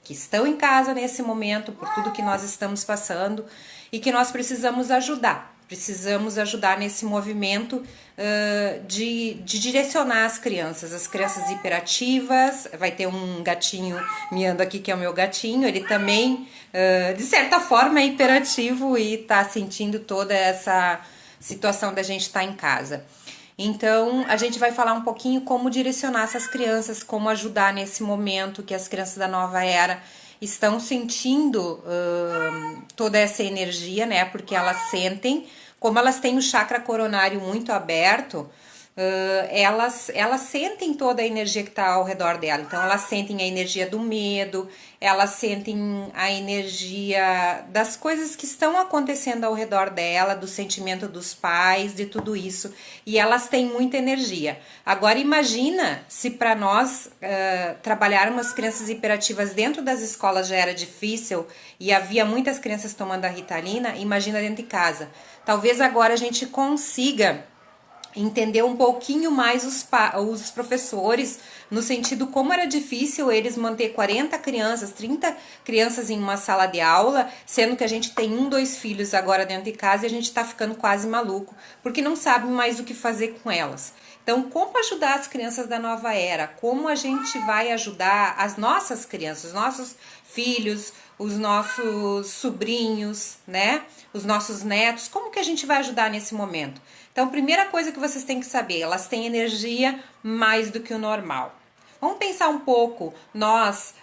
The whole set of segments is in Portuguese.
que estão em casa nesse momento, por tudo que nós estamos passando e que nós precisamos ajudar. Precisamos ajudar nesse movimento de direcionar as crianças hiperativas. Vai ter um gatinho miando aqui, que é o meu gatinho, ele também, de certa forma, é hiperativo e tá sentindo toda essa situação da gente estar em casa. Então, a gente vai falar um pouquinho como direcionar essas crianças, como ajudar nesse momento que as crianças da nova era estão sentindo toda essa energia, né? Porque elas sentem, como elas têm o chakra coronário muito aberto, elas sentem toda a energia que está ao redor dela. Então, elas sentem a energia do medo, elas sentem a energia das coisas que estão acontecendo ao redor dela, do sentimento dos pais, de tudo isso. E elas têm muita energia. Agora, imagina se para nós trabalharmos crianças hiperativas dentro das escolas já era difícil e havia muitas crianças tomando a Ritalina, imagina dentro de casa. Talvez agora a gente consiga entender um pouquinho mais os professores, no sentido como era difícil eles manter 40 crianças, 30 crianças em uma sala de aula, sendo que a gente tem 2 filhos agora dentro de casa e a gente tá ficando quase maluco, porque não sabe mais o que fazer com elas. Então, como ajudar as crianças da nova era? Como a gente vai ajudar as nossas crianças, os nossos filhos, os nossos sobrinhos, né? Os nossos netos, como que a gente vai ajudar nesse momento? Então, primeira coisa que vocês têm que saber, elas têm energia mais do que o normal. Vamos pensar um pouco, nós,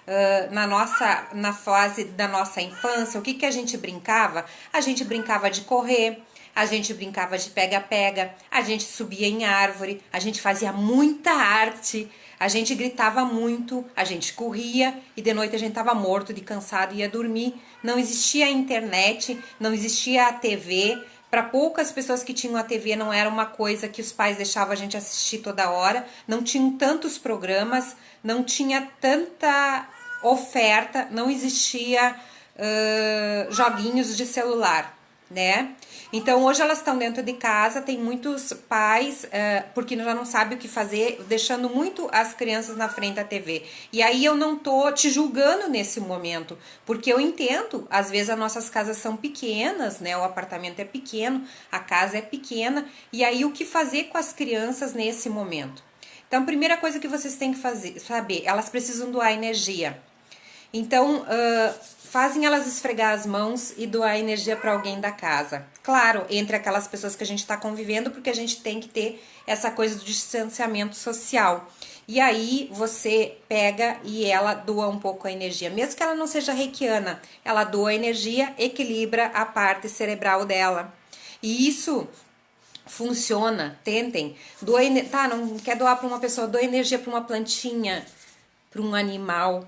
na fase da nossa infância, o que a gente brincava? A gente brincava de correr, a gente brincava de pega-pega, a gente subia em árvore, a gente fazia muita arte, a gente gritava muito, a gente corria e de noite a gente estava morto de cansado e ia dormir. Não existia a internet, não existia a TV. Para poucas pessoas que tinham a TV não era uma coisa que os pais deixavam a gente assistir toda hora, não tinham tantos programas, não tinha tanta oferta, não existia joguinhos de celular, né? Então hoje elas estão dentro de casa, tem muitos pais, porque já não sabem o que fazer, deixando muito as crianças na frente da TV. E aí eu não tô te julgando nesse momento, porque eu entendo, às vezes as nossas casas são pequenas, né? O apartamento é pequeno, a casa é pequena, e aí o que fazer com as crianças nesse momento? Então, a primeira coisa que vocês têm que saber, elas precisam doar energia. Então, fazem elas esfregar as mãos e doar energia para alguém da casa. Claro, entre aquelas pessoas que a gente está convivendo, porque a gente tem que ter essa coisa do distanciamento social. E aí, você pega e ela doa um pouco a energia. Mesmo que ela não seja reikiana, ela doa a energia, equilibra a parte cerebral dela. E isso funciona, tentem. Não quer doar para uma pessoa, doa energia para uma plantinha, para um animal.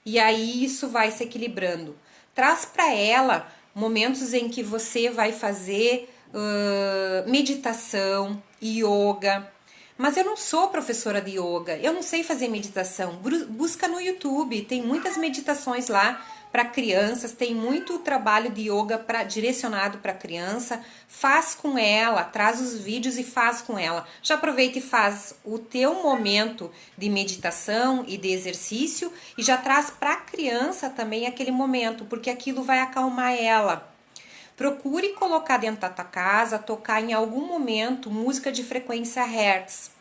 E aí isso vai se equilibrando. Traz para ela momentos em que você vai fazer meditação, yoga. Mas eu não sou professora de yoga, eu não sei fazer meditação. Busca no YouTube, tem muitas meditações lá para crianças, tem muito trabalho de yoga direcionado para criança. Faz com ela, traz os vídeos e faz com ela. Já aproveita e faz o teu momento de meditação e de exercício e já traz para a criança também aquele momento, porque aquilo vai acalmar ela. Procure colocar dentro da tua casa, tocar em algum momento música de frequência Hertz.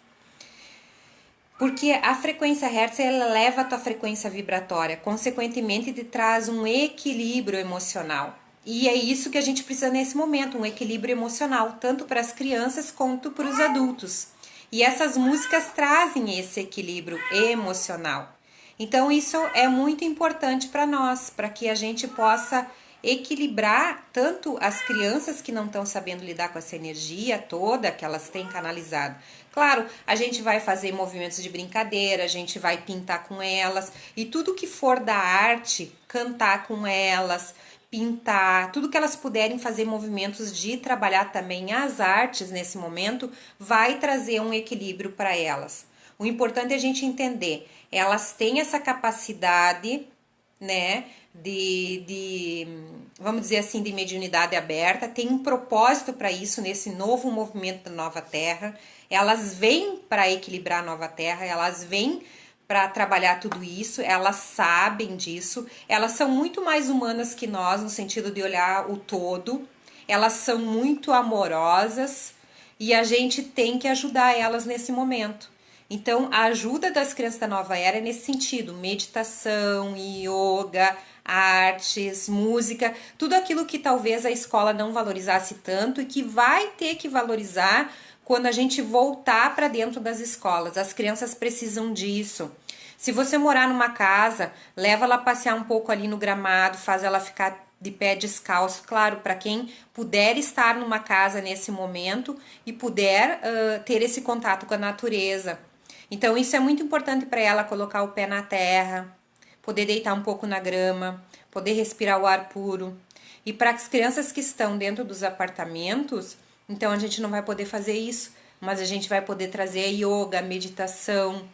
Porque a frequência Hertz ela eleva a tua frequência vibratória, consequentemente te traz um equilíbrio emocional. E é isso que a gente precisa nesse momento, um equilíbrio emocional, tanto para as crianças quanto para os adultos. E essas músicas trazem esse equilíbrio emocional. Então isso é muito importante para nós, para que a gente possa equilibrar tanto as crianças que não estão sabendo lidar com essa energia toda que elas têm canalizado. Claro, a gente vai fazer movimentos de brincadeira, a gente vai pintar com elas e tudo que for da arte, cantar com elas, pintar, tudo que elas puderem fazer movimentos de trabalhar também as artes nesse momento, vai trazer um equilíbrio para elas. O importante é a gente entender, elas têm essa capacidade, né, vamos dizer assim, de mediunidade aberta, tem um propósito para isso nesse novo movimento da Nova Terra. Elas vêm para equilibrar a Nova Terra, elas vêm para trabalhar tudo isso, elas sabem disso, elas são muito mais humanas que nós no sentido de olhar o todo, elas são muito amorosas e a gente tem que ajudar elas nesse momento. Então, a ajuda das crianças da nova era é nesse sentido: meditação, yoga, artes, música, tudo aquilo que talvez a escola não valorizasse tanto e que vai ter que valorizar quando a gente voltar para dentro das escolas. As crianças precisam disso. Se você morar numa casa, leva ela a passear um pouco ali no gramado, faz ela ficar de pé descalço, claro, para quem puder estar numa casa nesse momento e puder ter esse contato com a natureza. Então isso é muito importante para ela, colocar o pé na terra, poder deitar um pouco na grama, poder respirar o ar puro. E para as crianças que estão dentro dos apartamentos, então a gente não vai poder fazer isso, mas a gente vai poder trazer a yoga, a meditação,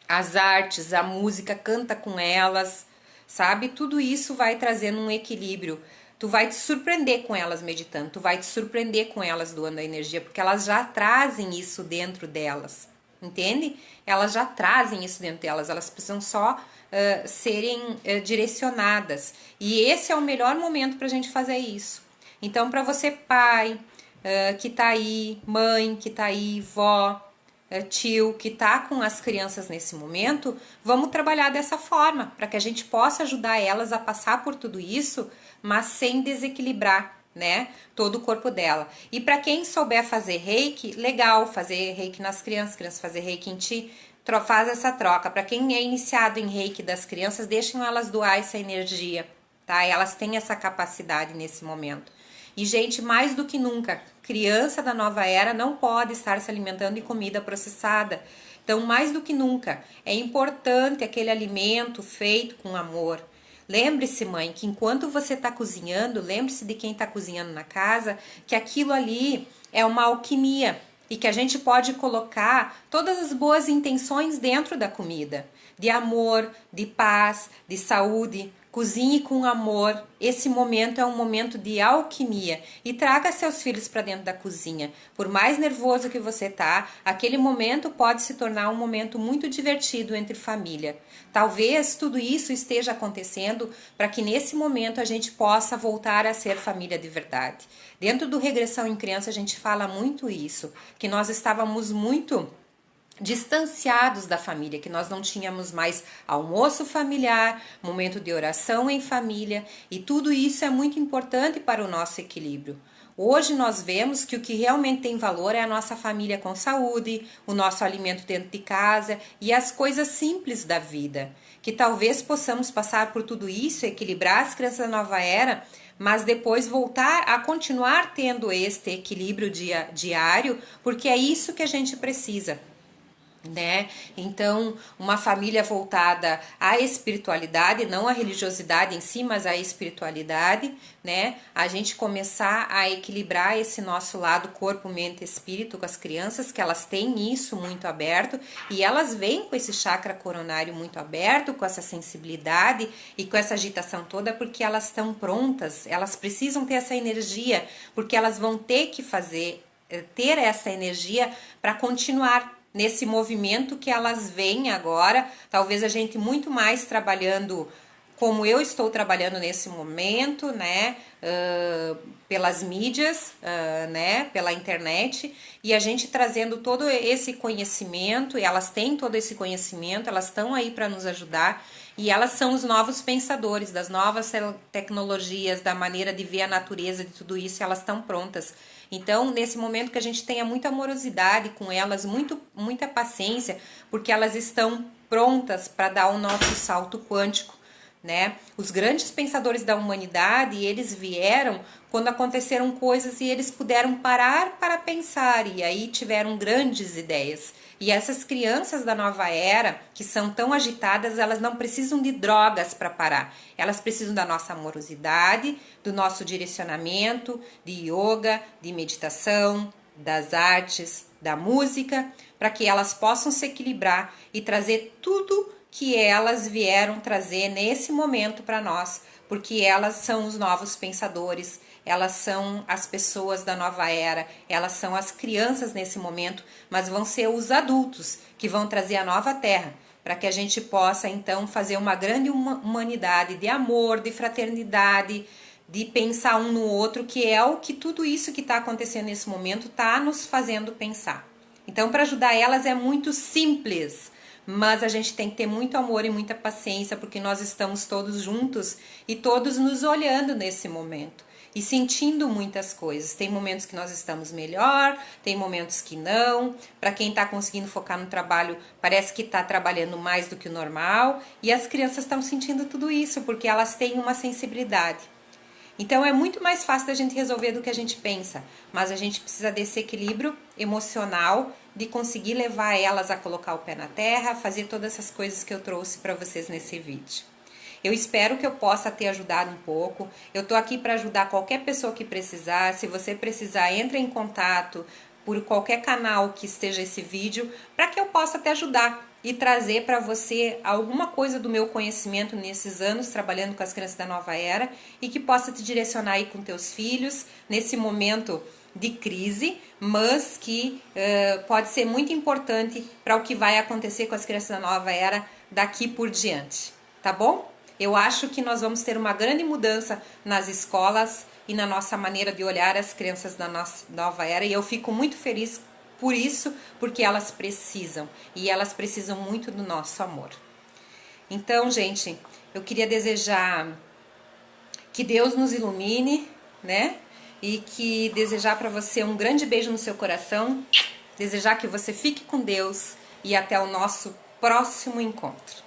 as artes, a música, canta com elas, sabe? Tudo isso vai trazendo um equilíbrio. Tu vai te surpreender com elas meditando, tu vai te surpreender com elas doando a energia, porque elas já trazem isso dentro delas, entende? Elas já trazem isso dentro delas, elas precisam só serem direcionadas. E esse é o melhor momento para a gente fazer isso. Então, para você, pai, que tá aí, mãe que tá aí, vó, tio que tá com as crianças nesse momento, vamos trabalhar dessa forma, para que a gente possa ajudar elas a passar por tudo isso, mas sem desequilibrar, né, todo o corpo dela. E para quem souber fazer reiki, legal, fazer reiki nas crianças fazer reiki em ti, faz essa troca. Para quem é iniciado em reiki das crianças, deixem elas doar essa energia, tá? Elas têm essa capacidade nesse momento. E, gente, mais do que nunca, criança da nova era não pode estar se alimentando de comida processada. Então, mais do que nunca, é importante aquele alimento feito com amor. Lembre-se, mãe, que enquanto você está cozinhando, lembre-se de quem está cozinhando na casa, que aquilo ali é uma alquimia e que a gente pode colocar todas as boas intenções dentro da comida, de amor, de paz, de saúde. Cozinhe com amor. Esse momento é um momento de alquimia e traga seus filhos para dentro da cozinha. Por mais nervoso que você tá, aquele momento pode se tornar um momento muito divertido entre família. Talvez tudo isso esteja acontecendo para que nesse momento a gente possa voltar a ser família de verdade. Dentro do Regressão em Criança a gente fala muito isso, que nós estávamos muito distanciados da família, que nós não tínhamos mais almoço familiar, momento de oração em família, e tudo isso é muito importante para o nosso equilíbrio. Hoje nós vemos que o que realmente tem valor é a nossa família com saúde, o nosso alimento dentro de casa e as coisas simples da vida. Que talvez possamos passar por tudo isso, equilibrar as crianças da nova era, mas depois voltar a continuar tendo este equilíbrio diário, porque é isso que a gente precisa. Né? Então, uma família voltada à espiritualidade, não à religiosidade em si, mas à espiritualidade, né? A gente começar a equilibrar esse nosso lado corpo, mente e espírito com as crianças, que elas têm isso muito aberto e elas vêm com esse chakra coronário muito aberto, com essa sensibilidade e com essa agitação toda, porque elas estão prontas, elas precisam ter essa energia, porque elas vão ter que ter essa energia para continuar nesse movimento que elas vêm agora, talvez a gente muito mais trabalhando como eu estou trabalhando nesse momento, né, pelas mídias, né, pela internet, e a gente trazendo todo esse conhecimento, e elas têm todo esse conhecimento, elas estão aí para nos ajudar, e elas são os novos pensadores das novas tecnologias, da maneira de ver a natureza, de tudo isso, e elas estão prontas. Então, nesse momento que a gente tenha muita amorosidade com elas, muita paciência, porque elas estão prontas para dar o nosso salto quântico, né? Os grandes pensadores da humanidade, eles vieram quando aconteceram coisas e eles puderam parar para pensar e aí tiveram grandes ideias. E essas crianças da nova era, que são tão agitadas, elas não precisam de drogas para parar. Elas precisam da nossa amorosidade, do nosso direcionamento, de yoga, de meditação, das artes, da música, para que elas possam se equilibrar e trazer tudo que elas vieram trazer nesse momento para nós, porque elas são os novos pensadores, elas são as pessoas da nova era, elas são as crianças nesse momento, mas vão ser os adultos que vão trazer a nova terra, para que a gente possa então fazer uma grande humanidade de amor, de fraternidade, de pensar um no outro, que é o que tudo isso que está acontecendo nesse momento está nos fazendo pensar. Então, para ajudar elas é muito simples, mas a gente tem que ter muito amor e muita paciência, porque nós estamos todos juntos e todos nos olhando nesse momento e sentindo muitas coisas. Tem momentos que nós estamos melhor, tem momentos que não. Para quem está conseguindo focar no trabalho, parece que está trabalhando mais do que o normal, e as crianças estão sentindo tudo isso, porque elas têm uma sensibilidade. Então é muito mais fácil da gente resolver do que a gente pensa, mas a gente precisa desse equilíbrio emocional, de conseguir levar elas a colocar o pé na terra, fazer todas essas coisas que eu trouxe para vocês nesse vídeo. Eu espero que eu possa ter ajudado um pouco. Eu tô aqui para ajudar qualquer pessoa que precisar. Se você precisar, entre em contato por qualquer canal que esteja esse vídeo, para que eu possa te ajudar e trazer para você alguma coisa do meu conhecimento nesses anos trabalhando com as crianças da nova era, e que possa te direcionar aí com teus filhos nesse momento de crise, mas que pode ser muito importante para o que vai acontecer com as crianças da nova era daqui por diante, tá bom? Eu acho que nós vamos ter uma grande mudança nas escolas e na nossa maneira de olhar as crianças da nossa nova era, e eu fico muito feliz por isso, porque elas precisam, e elas precisam muito do nosso amor. Então, gente, eu queria desejar que Deus nos ilumine, né? E que desejar para você um grande beijo no seu coração, desejar que você fique com Deus, e até o nosso próximo encontro.